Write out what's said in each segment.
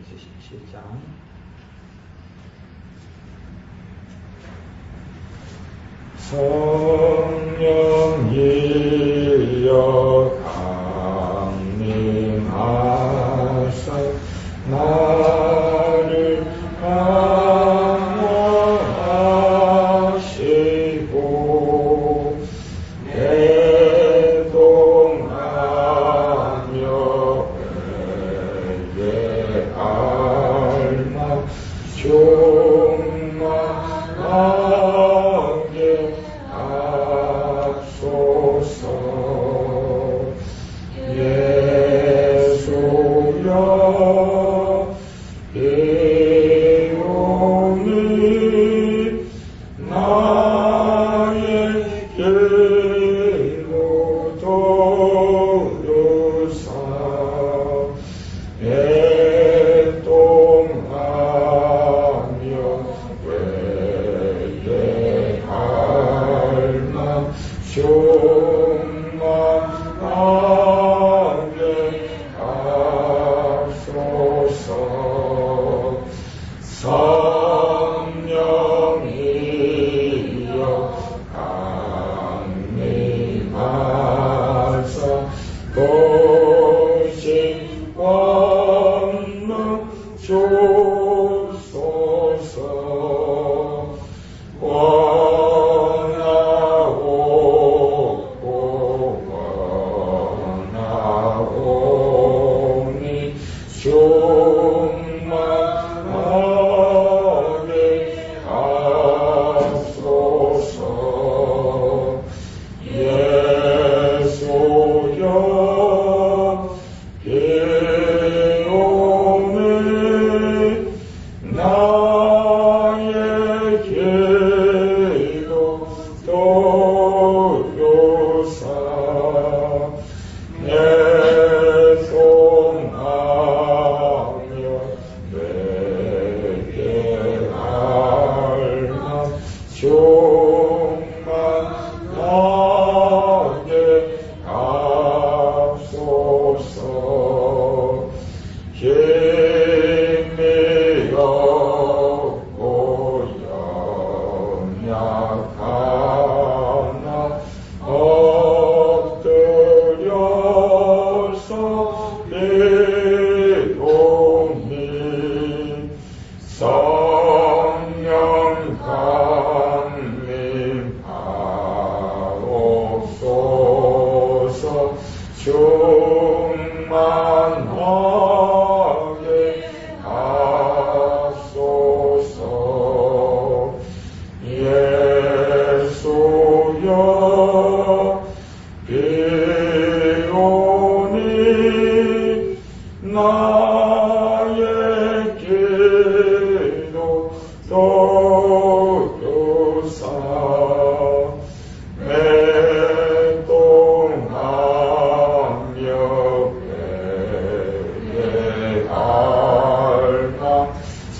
17장. 성령이여 강림하사 나를 강화하시고 애동하며 회개 알마 충만하게 하소서. 예수여 이오니 나에게로 도루사 애동하며 회개할 만 충만하게 하소서. 성령이여 강림하사 도신 권능 주소서. 원하오니 충만하게 하소서. 예수여 이오니 나에게로 도루사 애동하며 회개할 만 충만하게 하소서. 힘이 없고 연약하나 엎드려서 비오니 성령 강림하옵소서. 충만하게 하소서. 예수여 비오니 나에게로 도루사 애동하며 회개할 만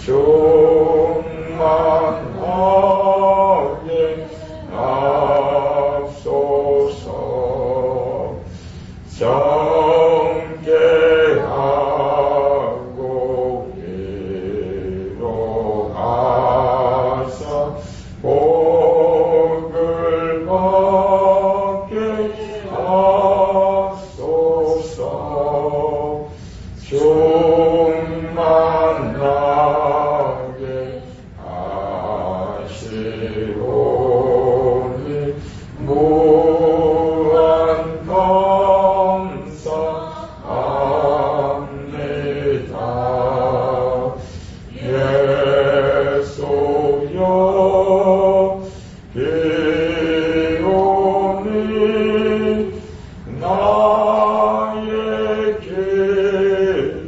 충만하게 하소서. 정죄하고 위로하사 복을 받게 하소서. 충만하게 하시오니 무한 감사합니다. 예수여 비오니 나에게로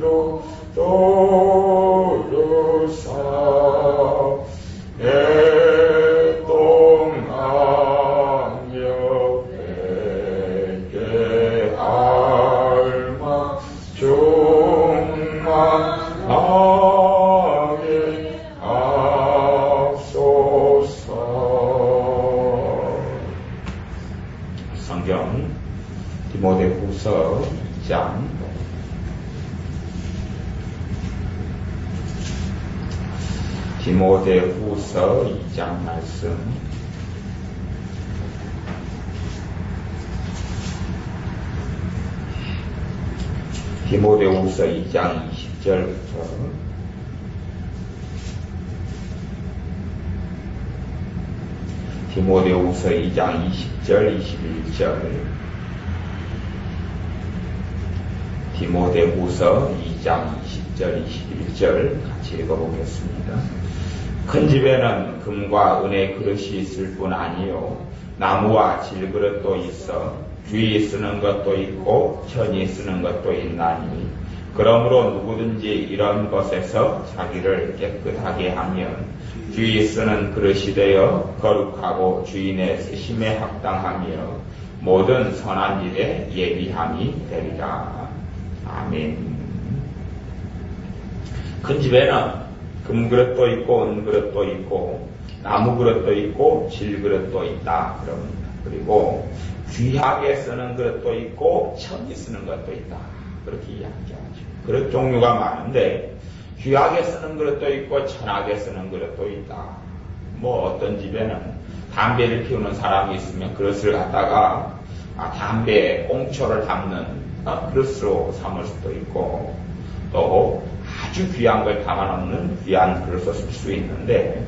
디모데후서 2장 말씀. 디모데후서 2장 20절부터 디모데후서 2장 20절 21절 디모데후서 2장 20절 21절 같이 읽어보겠습니다. 큰 집에는 금과 은의 그릇이 있을 뿐 아니요 나무와 질그릇도 있어 주위 쓰는 것도 있고 천이 쓰는 것도 있나니 그러므로 누구든지 이런 것에서 자기를 깨끗하게 하면 주위 쓰는 그릇이 되어 거룩하고 주인의 쓰심에 합당하며 모든 선한 일에 예비함이 되리라. 아멘. 큰 집에는 금그릇도 있고 은그릇도 있고 나무그릇도 있고 질그릇도 있다 그럽니다. 그리고 귀하게 쓰는 그릇도 있고 천이 쓰는 것도 있다. 그렇게 이야기하죠. 그릇 종류가 많은데 귀하게 쓰는 그릇도 있고 천하게 쓰는 그릇도 있다. 뭐 어떤 집에는 담배를 피우는 사람이 있으면 그릇을 갖다가 담배 꽁초를 담는 그릇으로 삼을 수도 있고 또 아주 귀한 걸 담아놓는 귀한 그릇을 쓸 수 있는데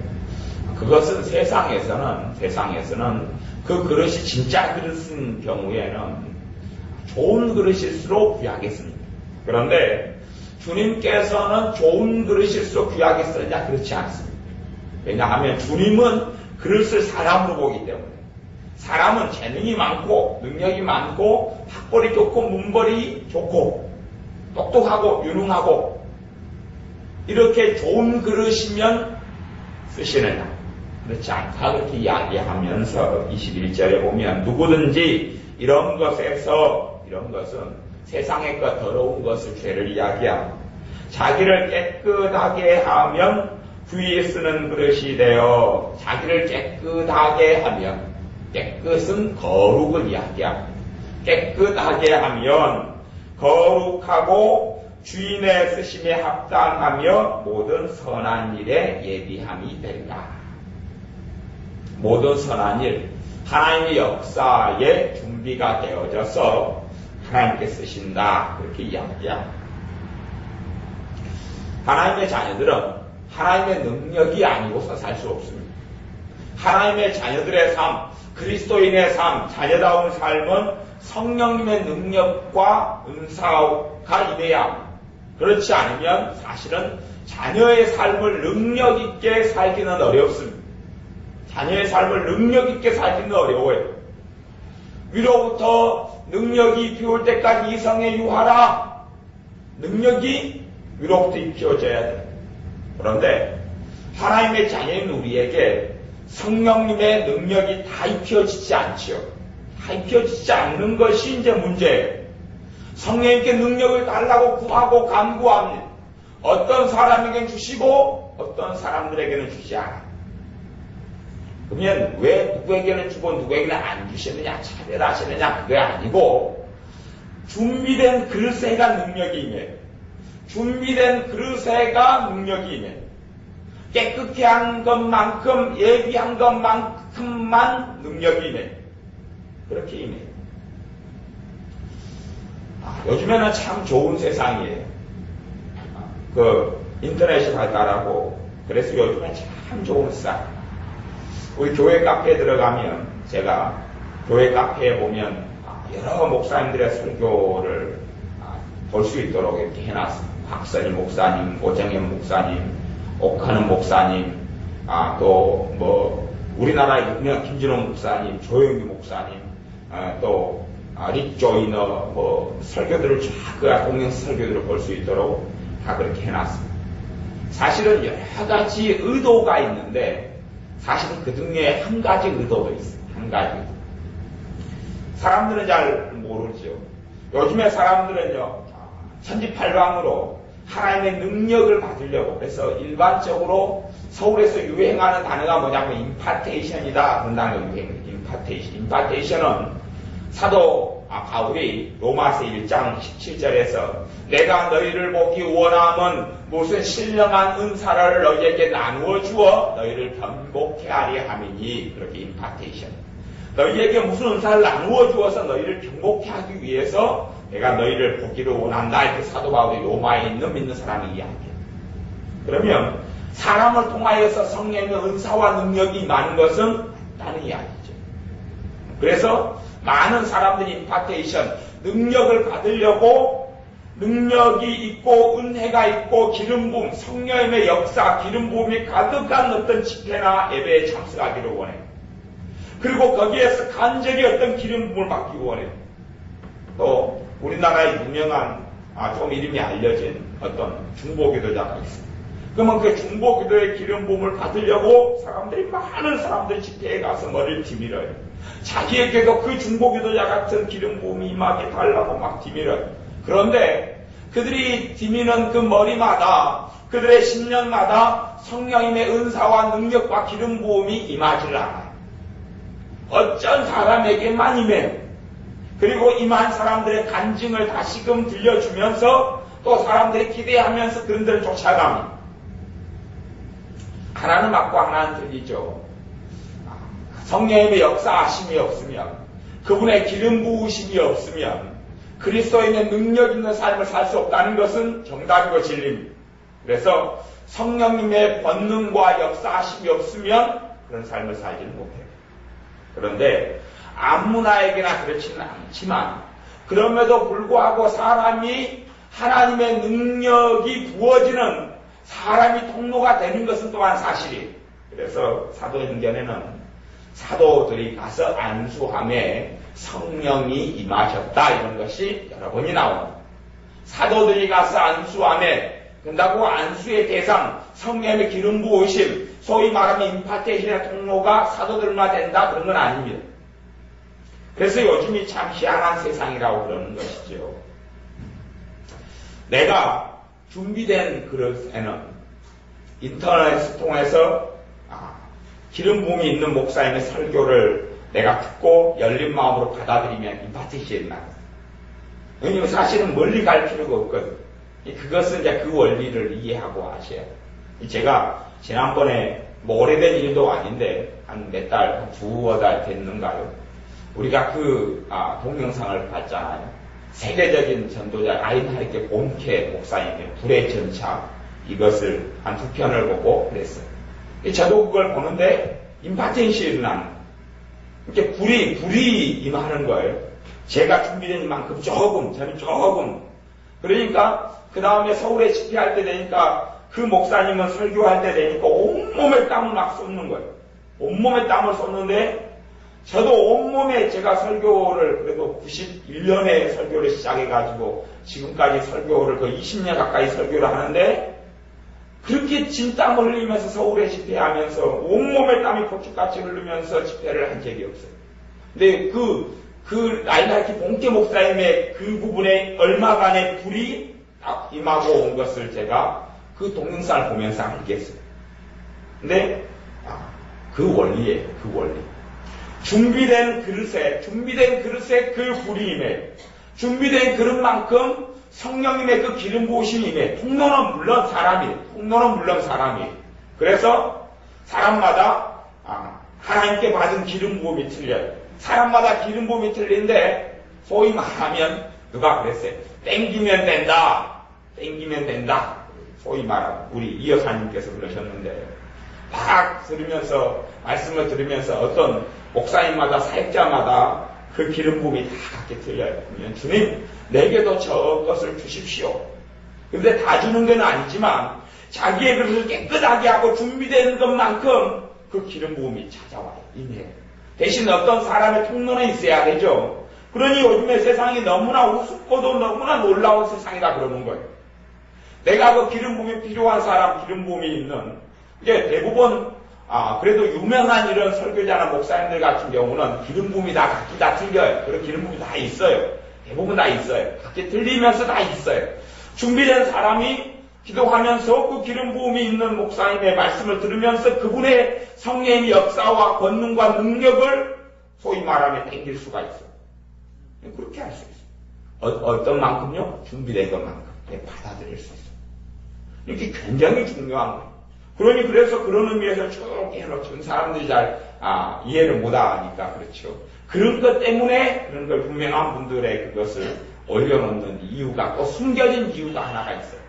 그것은 세상에서는 그 그릇이 진짜 그릇인 경우에는 좋은 그릇일수록 귀하게 씁니다. 그런데 주님께서는 좋은 그릇일수록 귀하게 쓰느냐 그렇지 않습니다. 왜냐하면 주님은 그릇을 사람으로 보기 때문에 사람은 재능이 많고 능력이 많고 학벌이 좋고 문벌이 좋고 똑똑하고 유능하고 이렇게 좋은 그릇이면 쓰시느냐 그렇지 않다 그렇게 이야기하면서 21절에 보면 누구든지 이런 것에서 이런 것은 세상의 것 더러운 것을 죄를 이야기하고 자기를 깨끗하게 하면 주위에 쓰는 그릇이 되어 자기를 깨끗하게 하면 깨끗은 거룩을 이야기합니다. 깨끗하게 하면 거룩하고 주인의 쓰심에 합당하며 모든 선한 일에 예비함이 되리라. 모든 선한 일, 하나님의 역사에 준비가 되어져서 하나님께 쓰신다. 그렇게 이야기합니다. 하나님의 자녀들은 하나님의 능력이 아니고서 살 수 없습니다. 하나님의 자녀들의 삶, 그리스도인의 삶, 자녀다운 삶은 성령님의 능력과 은사가 임해야 합니다. 그렇지 않으면 사실은 자녀의 삶을 능력 있게 살기는 어렵습니다. 자녀의 삶을 능력 있게 살기는 어려워요. 위로부터 능력이 비올 때까지 이성에 유하라. 능력이 위로부터 입혀져야 돼요. 그런데 하나님의 자녀인 우리에게 성령님의 능력이 다 입혀지지 않지요. 다 입혀지지 않는 것이 이제 문제예요. 성령님께 능력을 달라고 구하고 간구합니다. 어떤 사람에게는 주시고 어떤 사람들에게는 주지 않아요. 그러면 왜 누구에게는 주고 누구에게는 안 주시느냐 차별하시느냐 그게 아니고 준비된 그릇에가 능력이 임해요. 준비된 그릇에가 능력이 임해요. 깨끗게 한 것만큼 예비한 것만큼만 능력이 임해요. 그렇게 임해요. 요즘에는 참 좋은 세상이에요. 인터넷이 발달하고 그래서 요즘에 참 좋은 세상. 우리 교회 카페에 들어가면 제가 교회 카페에 보면 여러 목사님들의 설교를 볼 수 있도록 이렇게 해놨습니다. 박선희 목사님, 오정현 목사님, 옥하는 목사님, 또 뭐 우리나라 유명 김진호 목사님, 조영규 목사님, 또 릭 조이너 뭐 설교들을 쫙 공영 설교들을 볼 수 있도록 다 그렇게 해놨습니다. 사실은 여러 가지 의도가 있는데 사실은 그 중에 한 가지 의도도 있어요. 한 가지 의도. 사람들은 잘 모르죠. 요즘에 사람들은요, 천지팔방으로 하나님의 능력을 받으려고 그래서 일반적으로 서울에서 유행하는 단어가 뭐냐면 임파테이션이다. 그런 단어가 유행해요. 임파테이션은 사도 바울이 로마서 1장 17절에서 내가 너희를 보기 원함은 무슨 신령한 은사를 너희에게 나누어 주어 너희를 변복케 하리 함이니, 그렇게 임파테이션. 너희에게 무슨 은사를 나누어 주어서 너희를 변복케 하기 위해서 내가 너희를 보기를 원한다. 이렇게 사도 바울이 로마에 있는 믿는 사람이 이야기해요. 그러면 사람을 통하여서 성령의 은사와 능력이 임하는 것은 다른 이야기죠. 그래서 많은 사람들이 임파테이션, 능력을 받으려고 능력이 있고 은혜가 있고 기름 부음, 성령의 역사, 기름 부음이 가득한 어떤 집회나 예배에 참석하기를 원해요. 그리고 거기에서 간절히 어떤 기름 부음을 받기 원해요. 또 우리나라에 유명한 좀 이름이 알려진 어떤 중보기도자가 있습니다. 그러면 그 중보기도의 기름 부음을 받으려고 많은 사람들이 집회에 가서 머리를 디밀어요. 자기에게도 그 중보기도자 같은 기름 부음이 임하게 달라고 막 디밀어요. 그런데 그들이 디미는 그 머리마다, 그들의 심령마다 성령님의 은사와 능력과 기름 부음이 임하지를 않아요. 어쩐 사람에게만 임해요. 그리고 임한 사람들의 간증을 다시금 들려주면서 또 사람들이 기대하면서 그런들을 쫓아갑니다. 하나는 맞고 하나는 틀리죠. 성령님의 역사하심이 없으면, 그분의 기름 부으심이 없으면 그리스도인의 능력 있는 삶을 살 수 없다는 것은 정답이고 진리입니다. 그래서 성령님의 권능과 역사하심이 없으면 그런 삶을 살지는 못해요. 그런데 아무나에게나 그렇지는 않지만, 그럼에도 불구하고 사람이 하나님의 능력이 부어지는 사람이 통로가 되는 것은 또한 사실이에요. 그래서 사도행전에는 사도들이 가서 안수함에 성령이 임하셨다, 이런 것이 여러 번이 나옵니다. 사도들이 가서 안수함에, 그런다고 안수의 대상, 성령의 기름 부으심, 소위 말하면 임파테이션의 통로가 사도들만 된다, 그런 건 아닙니다. 그래서 요즘이 참 희한한 세상이라고 그러는 것이죠. 내가 준비된 그릇에는 인터넷을 통해서 기름 부음이 있는 목사님의 설교를 내가 듣고 열린 마음으로 받아들이면 임파테이션이 나요. 왜냐면 사실은 멀리 갈 필요가 없거든요. 그것은 이제 그 원리를 이해하고 하셔야 돼요. 제가 지난번에 오래된 일도 아닌데 한 몇 달, 한 두어 달 됐는가요? 우리가 동영상을 봤잖아요. 세계적인 전도자 라인하르트 본케 목사님의 불의 전차, 이것을 한 2편을 보고 그랬어요. 저도 그걸 보는데 임파테이션이 나는 거예요. 이렇게 불이 임하는 거예요. 제가 준비된 만큼 저는 조금. 그러니까 그 다음에 서울에 집회할 때 되니까 그 목사님은 설교할 때 되니까 온몸에 땀을 막 쏟는 거예요. 온몸에 땀을 쏟는데 저도 온몸에 제가 설교를 그래도 91년에 설교를 시작해가지고 지금까지 설교를 거의 20년 가까이 설교를 하는데 그렇게 진땀을 흘리면서 서울에 집회하면서 온몸에 땀이 폭죽같이 흐르면서 집회를 한 적이 없어요. 근데 그 라인하르트 본케 목사님의 그 부분에 얼마간의 불이 딱 임하고 온 것을 제가 그 동영상을 보면서 알겠어요. 근데 그 원리예요. 그 원리. 준비된 그릇에 그 불이 임해. 준비된 그릇만큼 성령님의 그 기름 부으심이 임해. 통로는 물론 사람이에요. 그래서 사람마다 하나님께 받은 기름 부음이 틀려요. 사람마다 기름 부음이 틀린데 소위 말하면 누가 그랬어요. 땡기면 된다. 소위 말하면 우리 이 여사님께서 그러셨는데 막 들으면서 말씀을 들으면서 어떤 목사님마다 사역자마다 그 기름 부음이 다 각기 틀려요. 주님 내게도 저것을 주십시오. 그런데 다 주는 건 아니지만 자기의 그릇을 깨끗하게 하고 준비되는 것만큼 그 기름 부음이 찾아와요. 임해요. 대신 어떤 사람의 통로는 있어야 되죠. 그러니 요즘에 세상이 너무나 우습고도 너무나 놀라운 세상이다 그러는 거예요. 내가 그 기름 부음이 필요한 사람, 기름 부음이 있는 이제 대부분 그래도 유명한 이런 설교자나 목사님들 같은 경우는 기름 부음이 다 각기 다 틀려요. 그런 기름 부음이 다 있어요. 대부분 다 있어요. 각기 틀리면서 다 있어요. 준비된 사람이 기도하면서 그 기름 부음이 있는 목사님의 말씀을 들으면서 그분의 성령의 역사와 권능과 능력을 소위 말하면 땡길 수가 있어요. 그렇게 할 수 있어요. 어떤 만큼요? 준비된 것만큼 받아들일 수 있어요. 이게 굉장히 중요한 거예요. 그래서 그런 의미에서 쭉 해놓은 사람들이 잘 이해를 못하니까 그렇죠. 그런 것 때문에 그런 걸 분명한 분들의 그것을 올려놓는 이유가 또 숨겨진 이유가 하나가 있어요.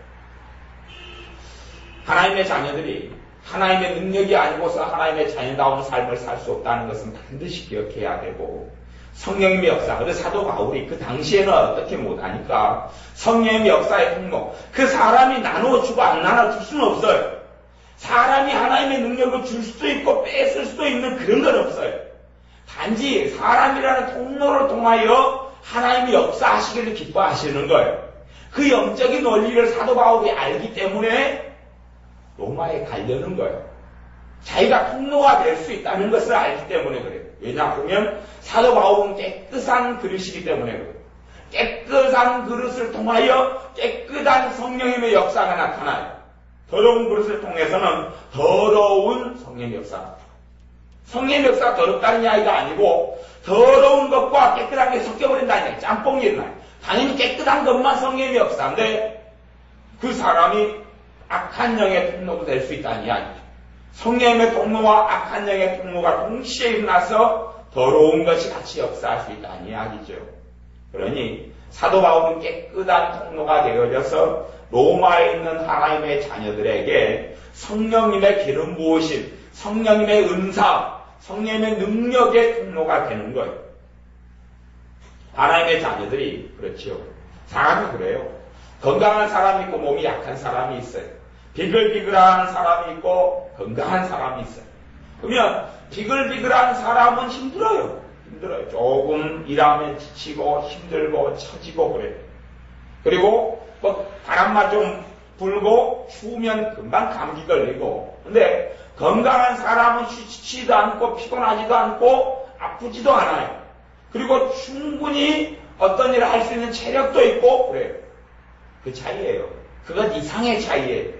하나님의 자녀들이 하나님의 능력이 아니고서 하나님의 자녀다운 삶을 살 수 없다는 것은 반드시 기억해야 되고, 성령님의 역사, 근데 사도 바울이 그 당시에는 어떻게 못하니까 성령님의 역사의 통로, 그 사람이 나눠주고 안 나눠줄 수는 없어요. 사람이 하나님의 능력을 줄 수도 있고 뺏을 수도 있는 그런 건 없어요. 단지 사람이라는 통로를 통하여 하나님이 역사하시기를 기뻐하시는 거예요. 그 영적인 원리를 사도 바울이 알기 때문에 로마에 가려는 거예요. 자기가 통로가 될 수 있다는 것을 알기 때문에 그래요. 왜냐하면 사도 바울은 깨끗한 그릇이기 때문에 그래요. 깨끗한 그릇을 통하여 깨끗한 성령님의 역사가 나타나요. 더러운 그릇을 통해서는 더러운 성령의 역사가. 성령의 역사가 더럽다는 이야기가 아니고 더러운 것과 깨끗한 게 섞여버린다는 이야기. 짬뽕이잖아요. 당연히 깨끗한 것만 성령의 역사인데 그 사람이 악한 영의 통로도 될 수 있다는 이야기죠. 성령의 통로와 악한 영의 통로가 동시에 일어나서 더러운 것이 같이 역사할 수 있다는 이야기죠. 그러니 사도 바울은 깨끗한 통로가 되어져서 로마에 있는 하나님의 자녀들에게 성령님의 기름 부으심, 성령님의 은사, 성령님의 능력의 통로가 되는 거예요. 하나님의 자녀들이 그렇지요. 사람이 그래요. 건강한 사람이 있고 몸이 약한 사람이 있어요. 비글비글한 사람이 있고 건강한 사람이 있어요. 그러면 비글비글한 사람은 힘들어요. 조금 일하면 지치고 힘들고 처지고 그래요. 그리고 바람만 좀 불고 추우면 금방 감기 걸리고. 근데 건강한 사람은 지치지도 않고 피곤하지도 않고 아프지도 않아요. 그리고 충분히 어떤 일을 할 수 있는 체력도 있고 그래요. 그 차이예요. 그건 이상의 차이예요.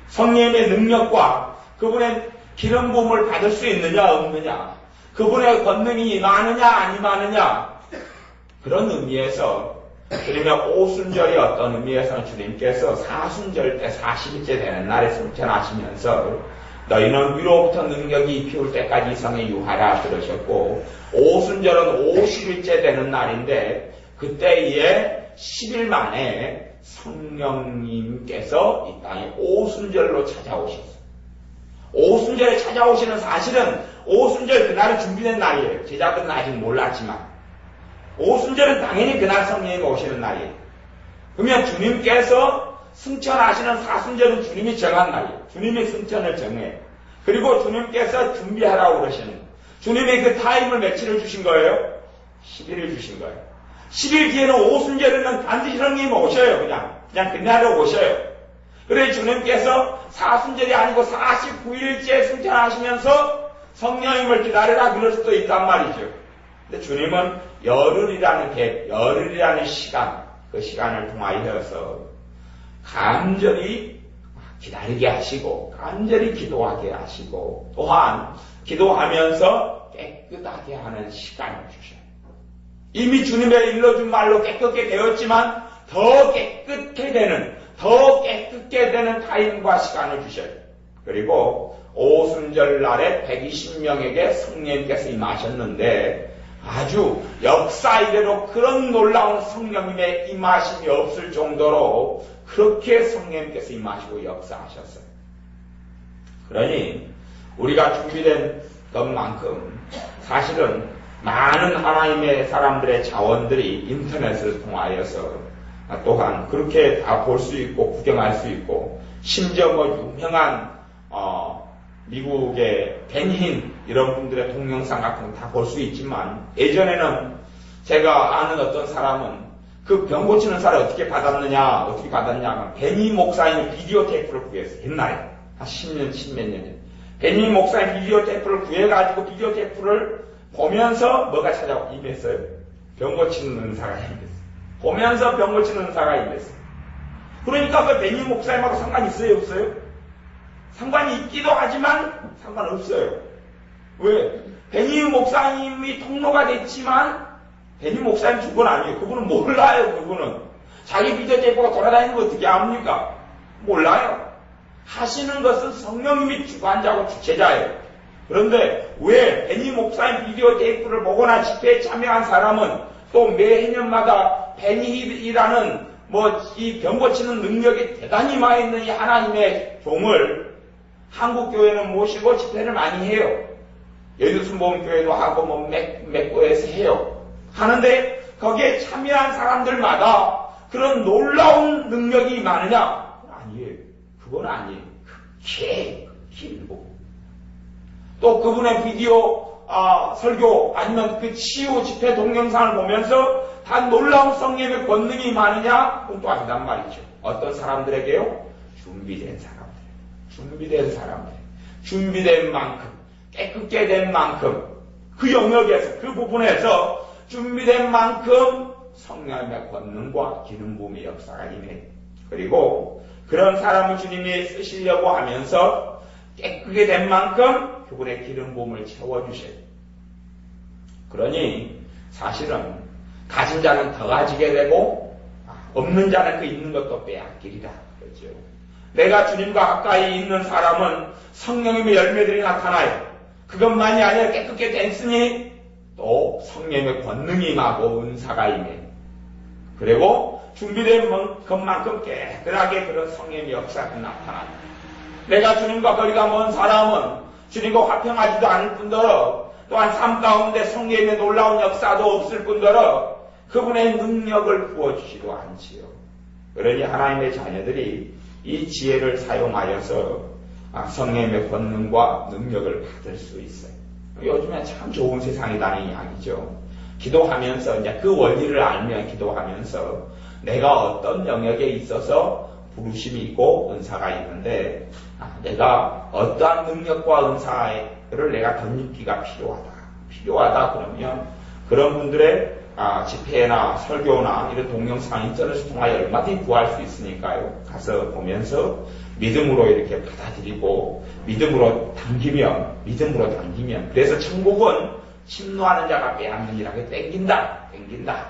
성령의 능력과 그분의 기름 부음을 받을 수 있느냐 없느냐, 그분의 권능이 많으냐 안 많으냐, 그런 의미에서, 그러면 오순절이 어떤 의미에서는 주님께서 사순절 때 40일째 되는 날에 승천하시면서 너희는 위로부터 능력이 피울 때까지 이성에 유하라 그러셨고, 오순절은 50일째 되는 날인데 그때에 10일 만에 성령님께서 이 땅에 오순절로 찾아오셨어요. 오순절에 찾아오시는, 사실은 오순절 그날은 준비된 날이에요. 제자들은 아직 몰랐지만 오순절은 당연히 그날 성령님이 오시는 날이에요. 그러면 주님께서 승천하시는 사순절은 주님이 정한 날이에요. 주님이 승천을 정해요. 그리고 주님께서 준비하라고 그러시는 거예요. 주님이 그 타임을 며칠을 주신 거예요? 10일을 주신 거예요. 10일 뒤에는 오순절에는 반드시 성령님이 오셔요. 그냥 그날에 오셔요. 그래서 주님께서 사순절이 아니고 49일째 승천하시면서 성령님을 기다리라 그럴 수도 있단 말이죠. 근데 주님은 열흘이라는 갭, 열흘이라는 시간, 그 시간을 통하여서 간절히 기다리게 하시고 간절히 기도하게 하시고 또한 기도하면서 깨끗하게 하는 시간을 주셔요. 이미 주님의 일러준 말로 깨끗게 되었지만 더 깨끗게 되는 타임과 시간을 주셔요. 그리고 오순절 날에 120명에게 성령님께서 임하셨는데 아주 역사 이래로 그런 놀라운 성령님의 임하심이 없을 정도로 그렇게 성령님께서 임하시고 역사하셨어요. 그러니 우리가 준비된 것만큼 사실은 많은 하나님의 사람들의 자원들이 인터넷을 통하여서 또한 그렇게 다 볼 수 있고 구경할 수 있고, 심지어 유명한 미국의 벤힌 이런 분들의 동영상 같은 거 다 볼 수 있지만, 예전에는 제가 아는 어떤 사람은 그 병 고치는 사람을 어떻게 받았느냐, 벤힌 목사님 비디오 테이프를 구했어요. 옛날에 한 10년, 10몇 년 전에 벤힌 목사님 비디오 테이프를 구해가지고 비디오 테이프를 보면서 뭐가 찾아오고 임했어요? 병 고치는 은사가 임했어요. 보면서 병 고치는 은사가 임했어요. 그러니까 그 벤힌 목사님하고 상관이 있어요, 없어요? 상관이 있기도 하지만 상관없어요. 왜? 벤힌 목사님이 통로가 됐지만 베니 목사님 준 건 아니에요. 그분은 몰라요. 그분은 자기 비전 제보가 돌아다니는 거 어떻게 압니까? 몰라요. 하시는 것은 성령님이 주관자고 주체자예요. 그런데 왜 베니 목사님 비디오 테이프를 보거나 집회에 참여한 사람은 또 매해년마다 베니힐이라는 이 병 고치는 능력이 대단히 많이 있는 이 하나님의 종을 한국교회는 모시고 집회를 많이 해요. 여의도순복음교회도 하고 몇 교회에서 해요. 하는데 거기에 참여한 사람들마다 그런 놀라운 능력이 많으냐? 아니에요. 그건 아니에요. 길고 또 그분의 비디오 설교 아니면 그 치유 집회 동영상을 보면서 다 놀라운 성령의 권능이 많으냐? 그건 또 아니단 말이죠. 어떤 사람들에게요? 준비된 사람들. 준비된 만큼, 깨끗게 된 만큼, 그 영역에서, 그 부분에서 준비된 만큼 성령의 권능과 기름 부음의 역사가 임해요. 그리고 그런 사람을 주님이 쓰시려고 하면서 깨끗게 된 만큼 그분의 기름 부음을 채워주셔요. 그러니 사실은 가진 자는 더 가지게 되고 없는 자는 그 있는 것도 빼앗기리라. 그렇죠. 내가 주님과 가까이 있는 사람은 성령님의 열매들이 나타나요. 그것만이 아니라 깨끗게 됐으니 또 성령의 권능이 임하고 은사가 임해요. 그리고 준비된 것만큼 깨끗하게 그런 성령의 역사가 나타납니다. 내가 주님과 거리가 먼 사람은 주님과 화평하지도 않을 뿐더러 또한 삶 가운데 성령의 놀라운 역사도 없을 뿐더러 그분의 능력을 부어주지도 않지요. 그러니 하나님의 자녀들이 이 지혜를 사용하여서 성령의 권능과 능력을 받을 수 있어요. 요즘에 참 좋은 세상이라는 이야기죠. 기도하면서 이제 그 원리를 알면 기도하면서 내가 어떤 영역에 있어서 부르심이 있고 은사가 있는데 내가 어떠한 능력과 은사를 내가 덧입기가 필요하다 그러면 그런 분들의 집회나 설교나 이런 동영상 인터넷을 통하여 얼마든지 구할 수 있으니까요. 가서 보면서 믿음으로 이렇게 받아들이고 믿음으로 당기면 그래서 천국은 침노하는 자가 빼앗느니라. 땡긴다.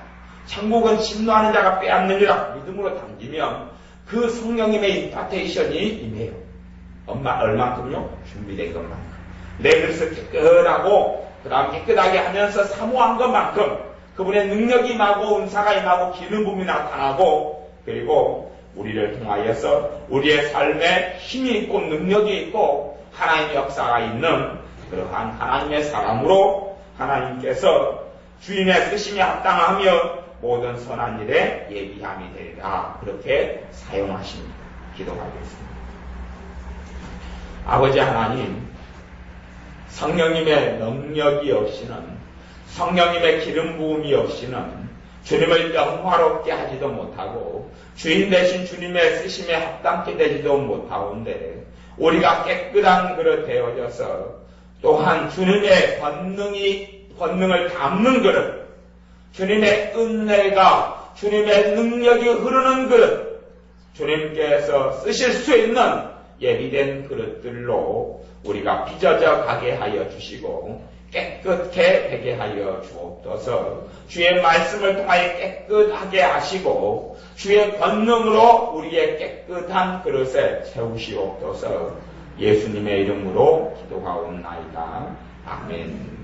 천국은 침노하는 자가 빼앗느니라. 믿음으로 당기면 그 성령님의 임파테이션이 임해요. 얼만큼요? 준비된 것만큼. 내 그릇을 깨끗하고 그 다음 깨끗하게 하면서 사모한 것만큼 그분의 능력이 임하고 은사가 임하고 기름 부음이 나타나고 그리고 우리를 통하여서 우리의 삶에 힘이 있고 능력이 있고 하나님의 역사가 있는 그러한 하나님의 사람으로 하나님께서 주님의 쓰심이 합당하며 모든 선한 일에 예비함이 되리라. 그렇게 사용하십니다. 기도하겠습니다. 아버지 하나님, 성령님의 능력이 없이는, 성령님의 기름 부음이 없이는 주님을 영화롭게 하지도 못하고 주인 대신 주님의 쓰심에 합당케 되지도 못하온데 우리가 깨끗한 그릇 되어져서 또한 주님의 권능을 담는 그릇, 주님의 은혜가 주님의 능력이 흐르는 그릇, 주님께서 쓰실 수 있는 예비된 그릇들로 우리가 빚어져 가게 하여 주시고 깨끗게 되게 하여 주옵소서. 주의 말씀을 통하여 깨끗하게 하시고 주의 권능으로 우리의 깨끗한 그릇에 채우시옵소서. 예수님의 이름으로 기도하옵나이다. 아멘.